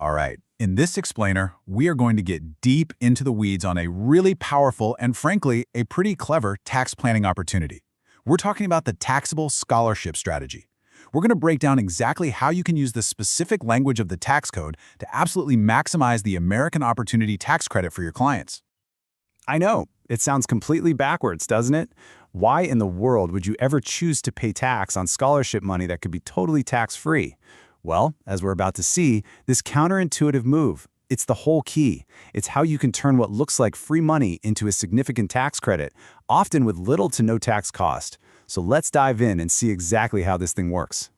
All right, in this explainer, we are going to get deep into the weeds on a really powerful and frankly, a pretty clever tax planning opportunity. We're talking about the taxable scholarship strategy. We're going to break down exactly how you can use the specific language of the tax code to absolutely maximize the American Opportunity Tax Credit for your clients. I know, it sounds completely backwards, doesn't it? Why in the world would you ever choose to pay tax on scholarship money that could be totally tax-free? Well, as we're about to see, this counterintuitive move, it's the whole key. It's how you can turn what looks like free money into a significant tax credit, often with little to no tax cost. So let's dive in and see exactly how this thing works.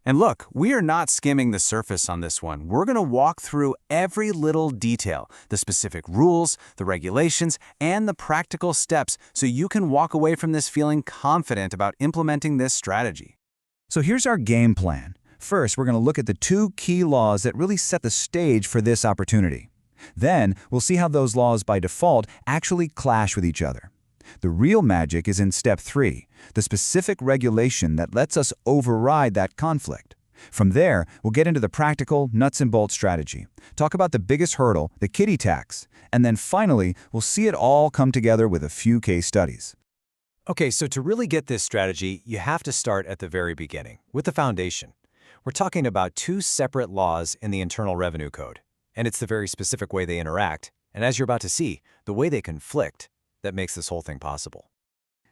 And look, we are not skimming the surface on this one. We're going to walk through every little detail, the specific rules, the regulations, and the practical steps so you can walk away from this feeling confident about implementing this strategy. So here's our game plan. First, we're going to look at the two key laws that really set the stage for this opportunity. Then, we'll see how those laws by default actually clash with each other. The real magic is in step 3, the specific regulation that lets us override that conflict. From there, we'll get into the practical, nuts and bolts strategy, talk about the biggest hurdle, the Kiddie Tax, and then finally, we'll see it all come together with a few case studies. Okay, so to really get this strategy, you have to start at the very beginning, with the foundation. We're talking about two separate laws in the Internal Revenue Code, and it's the very specific way they interact, and as you're about to see, the way they conflict, that makes this whole thing possible.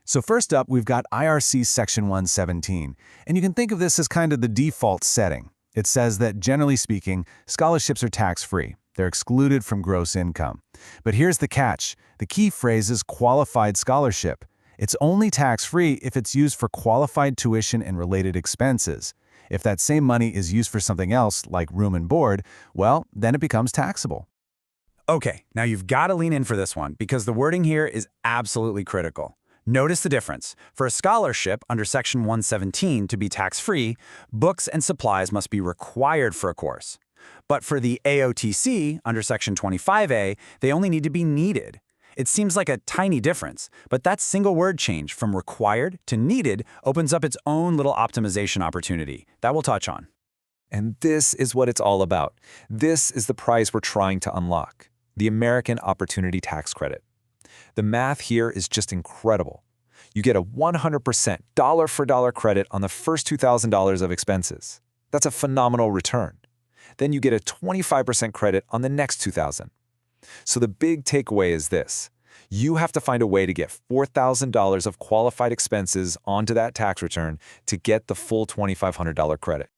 So first up, we've got IRC Section 117, and you can think of this as kind of the default setting. It says that, generally speaking, scholarships are tax-free. They're excluded from gross income. But here's the catch. The key phrase is qualified scholarship. It's only tax-free if it's used for qualified tuition and related expenses. If that same money is used for something else, like room and board, well, then it becomes taxable. Okay, now you've got to lean in for this one because the wording here is absolutely critical. Notice the difference. For a scholarship under Section 117 to be tax-free, books and supplies must be required for a course. But for the AOTC under Section 25A, they only need to be needed. It seems like a tiny difference, but that single word change from required to needed opens up its own little optimization opportunity that we'll touch on. And this is what it's all about. This is the prize we're trying to unlock, the American Opportunity Tax Credit. The math here is just incredible. You get a 100% dollar-for-dollar credit on the first $2,000 of expenses. That's a phenomenal return. Then you get a 25% credit on the next $2,000. So the big takeaway is this. You have to find a way to get $4,000 of qualified expenses onto that tax return to get the full $2,500 credit.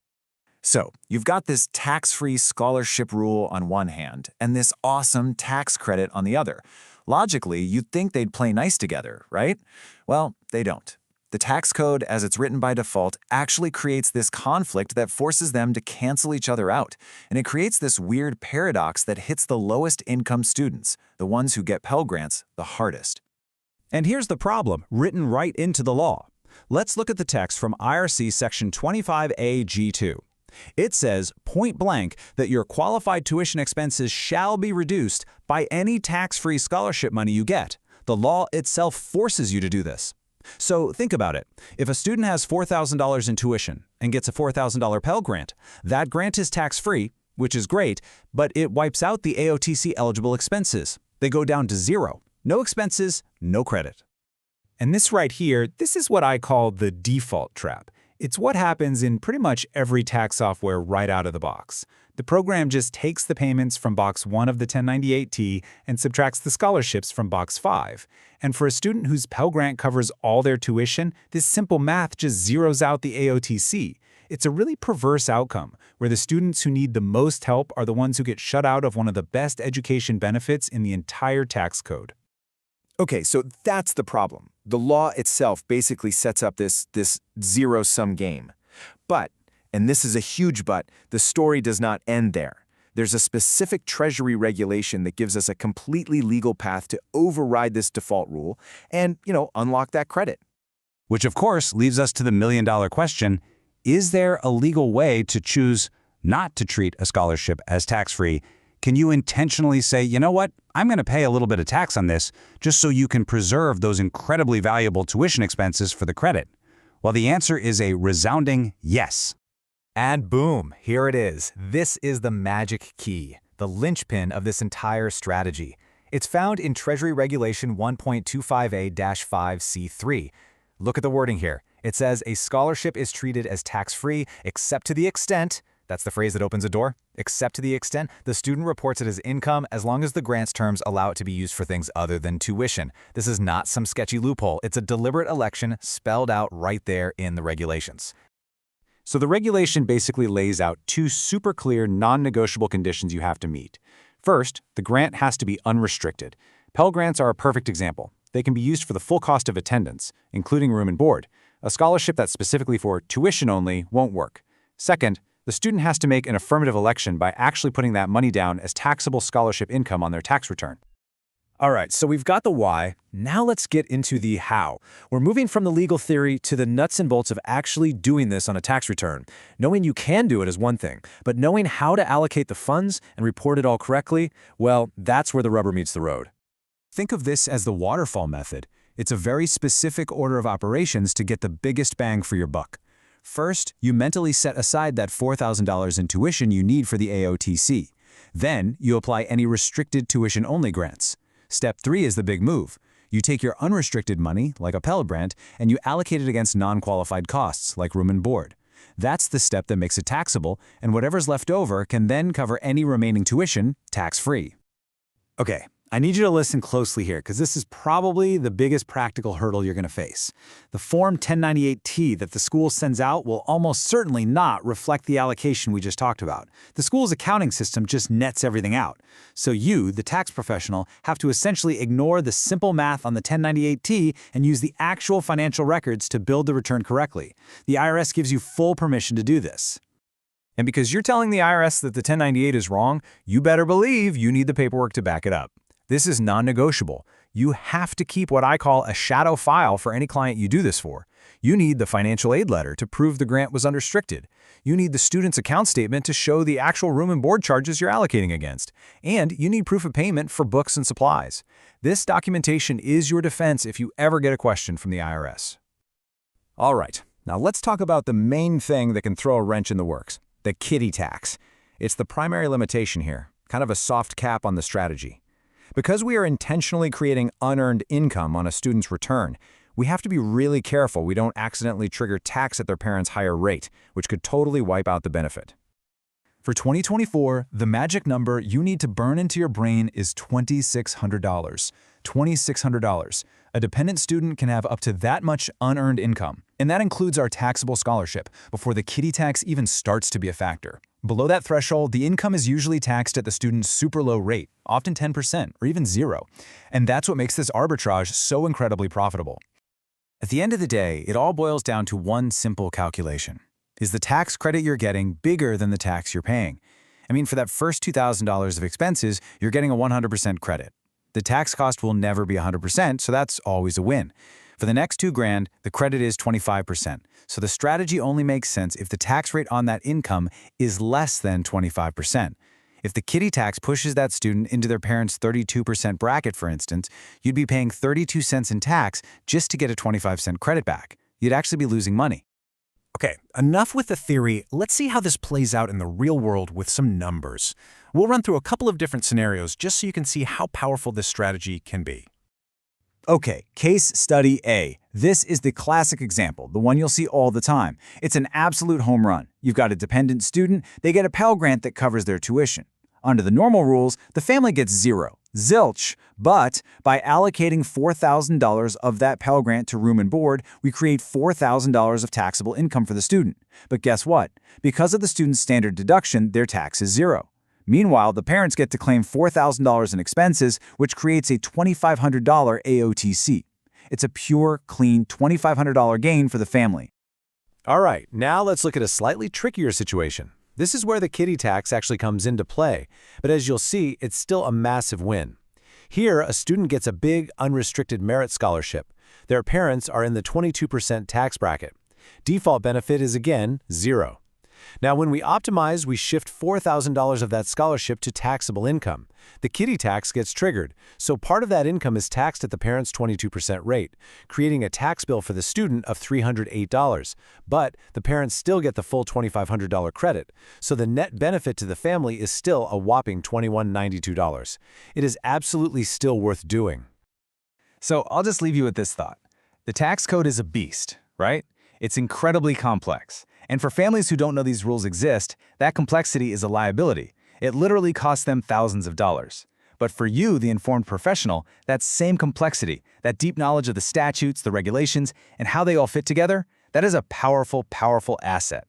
So, you've got this tax-free scholarship rule on one hand and this awesome tax credit on the other. Logically, you'd think they'd play nice together, right? Well, they don't. The tax code, as it's written by default, actually creates this conflict that forces them to cancel each other out. And it creates this weird paradox that hits the lowest income students, the ones who get Pell Grants, the hardest. And here's the problem, written right into the law. Let's look at the text from IRC Section 25A-G2. It says, point blank, that your qualified tuition expenses shall be reduced by any tax-free scholarship money you get. The law itself forces you to do this. So think about it. If a student has $4,000 in tuition and gets a $4,000 Pell Grant, that grant is tax-free, which is great, but it wipes out the AOTC eligible expenses. They go down to zero. No expenses, no credit. And this right here, this is what I call the default trap. It's what happens in pretty much every tax software right out of the box. The program just takes the payments from box 1 of the 1098-T and subtracts the scholarships from box 5. And for a student whose Pell Grant covers all their tuition, this simple math just zeroes out the AOTC. It's a really perverse outcome, where the students who need the most help are the ones who get shut out of one of the best education benefits in the entire tax code. Okay, so that's the problem. The law itself basically sets up this zero-sum game. But, and this is a huge but, the story does not end there. There's a specific Treasury regulation that gives us a completely legal path to override this default rule and, unlock that credit. Which, of course, leaves us to the million-dollar question, is there a legal way to choose not to treat a scholarship as tax-free? Can you intentionally say, you know what, I'm going to pay a little bit of tax on this just so you can preserve those incredibly valuable tuition expenses for the credit? Well, the answer is a resounding yes. And boom, here it is. This is the magic key, the linchpin of this entire strategy. It's found in Treasury Regulation 1.25A-5C3. Look at the wording here. It says a scholarship is treated as tax-free except to the extent, that's the phrase that opens a door, except to the extent the student reports it as income as long as the grant's terms allow it to be used for things other than tuition. This is not some sketchy loophole. It's a deliberate election spelled out right there in the regulations. So the regulation basically lays out two super clear, non-negotiable conditions you have to meet. First, the grant has to be unrestricted. Pell Grants are a perfect example. They can be used for the full cost of attendance, including room and board. A scholarship that's specifically for tuition only won't work. Second, the student has to make an affirmative election by actually putting that money down as taxable scholarship income on their tax return. All right, so we've got the why. Now let's get into the how. We're moving from the legal theory to the nuts and bolts of actually doing this on a tax return. Knowing you can do it is one thing, but knowing how to allocate the funds and report it all correctly, well, that's where the rubber meets the road. Think of this as the Waterfall Method. It's a very specific order of operations to get the biggest bang for your buck. First, you mentally set aside that $4,000 in tuition you need for the AOTC. Then, you apply any restricted tuition-only grants. Step 3 is the big move. You take your unrestricted money, like a Pell Grant, and you allocate it against non-qualified costs, like room and board. That's the step that makes it taxable, and whatever's left over can then cover any remaining tuition tax-free. Okay, I need you to listen closely here because this is probably the biggest practical hurdle you're going to face. The Form 1098-T that the school sends out will almost certainly not reflect the allocation we just talked about. The school's accounting system just nets everything out. So you, the tax professional, have to essentially ignore the simple math on the 1098-T and use the actual financial records to build the return correctly. The IRS gives you full permission to do this. And because you're telling the IRS that the 1098 is wrong, you better believe you need the paperwork to back it up. This is non-negotiable. You have to keep what I call a shadow file for any client you do this for. You need the financial aid letter to prove the grant was unrestricted. You need the student's account statement to show the actual room and board charges you're allocating against. And you need proof of payment for books and supplies. This documentation is your defense if you ever get a question from the IRS. All right, now let's talk about the main thing that can throw a wrench in the works, the Kiddie Tax. It's the primary limitation here, kind of a soft cap on the strategy. Because we are intentionally creating unearned income on a student's return, we have to be really careful we don't accidentally trigger tax at their parents' higher rate, which could totally wipe out the benefit. For 2024, the magic number you need to burn into your brain is $2,600. $2,600. A dependent student can have up to that much unearned income, and that includes our taxable scholarship before the Kiddie Tax even starts to be a factor. Below that threshold, the income is usually taxed at the student's super low rate, often 10% or even 0. And that's what makes this arbitrage so incredibly profitable. At the end of the day, it all boils down to one simple calculation. Is the tax credit you're getting bigger than the tax you're paying? I mean, for that first $2,000 of expenses, you're getting a 100% credit. The tax cost will never be 100%, so that's always a win. For the next $2,000, the credit is 25%. So the strategy only makes sense if the tax rate on that income is less than 25%. If the Kiddie Tax pushes that student into their parents' 32% bracket, for instance, you'd be paying 32 cents in tax just to get a 25-cent credit back. You'd actually be losing money. Okay, enough with the theory. Let's see how this plays out in the real world with some numbers. We'll run through a couple of different scenarios just so you can see how powerful this strategy can be. Okay, case study A. This is the classic example, the one you'll see all the time. It's an absolute home run. You've got a dependent student, they get a Pell Grant that covers their tuition. Under the normal rules, the family gets zero, zilch, but by allocating $4,000 of that Pell Grant to room and board, we create $4,000 of taxable income for the student. But guess what? Because of the student's standard deduction, their tax is zero. Meanwhile, the parents get to claim $4,000 in expenses, which creates a $2,500 AOTC. It's a pure, clean $2,500 gain for the family. All right, now let's look at a slightly trickier situation. This is where the Kiddie Tax actually comes into play, but as you'll see, it's still a massive win. Here, a student gets a big, unrestricted merit scholarship. Their parents are in the 22% tax bracket. Default benefit is again, zero. Now, when we optimize, we shift $4,000 of that scholarship to taxable income. The Kiddie Tax gets triggered, so part of that income is taxed at the parent's 22% rate, creating a tax bill for the student of $308. But the parents still get the full $2,500 credit, so the net benefit to the family is still a whopping $2,192. It is absolutely still worth doing. So I'll just leave you with this thought. The tax code is a beast, right? It's incredibly complex. And for families who don't know these rules exist, that complexity is a liability. It literally costs them thousands of dollars. But for you, the informed professional, that same complexity, that deep knowledge of the statutes, the regulations, and how they all fit together, that is a powerful, powerful asset.